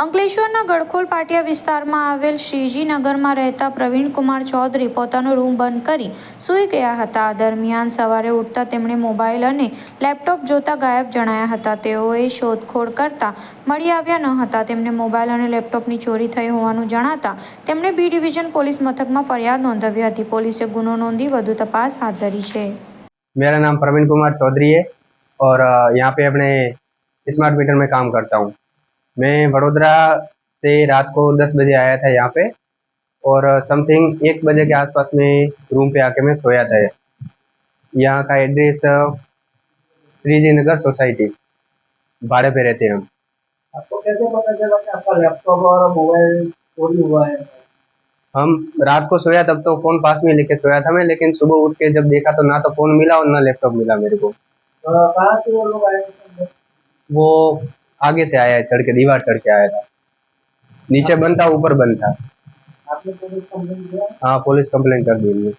અંકલેશ્વરના ગડખોલ પાટિયા વિસ્તારમાં આવેલ શ્રીજીનગરમાં રહેતા પ્રવીણકુમાર ચૌધરી પોતાનો રૂમ બંધ કરી સૂઈ ગયા હતા. દરમિયાન સવારે ઉઠતા તેમણે મોબાઈલ અને લેપટોપ જોતા ગાયબ જણાયા હતા. તેઓએ શોધખોળ કરતા મળી આવ્યા ન હતા. તેમને મોબાઈલ અને લેપટોપની ચોરી થઈ હોવાનું જણાતા તેમણે બી ડિવિઝન પોલીસ મથકમાં ફરિયાદ નોંધાવી હતી. પોલીસે ગુનો નોંધી વધુ તપાસ હાથ ધરી છે. मेरा नाम प्रवीण कुमार चौधरी है और यहाँ पे अपने स्मार्ट मीटर में काम करता हूँ। मैं वडोदरा से रात को 10 बजे आया था यहाँ पे और समथिंग 1 बजे के आसपास में रूम पे आके मैं सोया था। यहाँ का एड्रेस श्रीजी नगर सोसाइटी, भाड़े पे रहते हैं हम। आपको कैसे पता चला कि आपका लैपटॉप और मोबाइल चोरी हुआ है? हम रात को सोया तब तो फ़ोन पास में लेके सोया था मैं, लेकिन सुबह उठ के जब देखा तो ना तो फ़ोन मिला और ना लैपटॉप मिला मेरे को। कहाँ से वो लोग आए थे? वो आगे से आया है, चढ़ के दीवार चढ़ के आया था। नीचे बंद था, ऊपर बंद था। आपने पुलिस कंप्लेंट किया? हाँ, पुलिस कंप्लेंट कर दी हमने।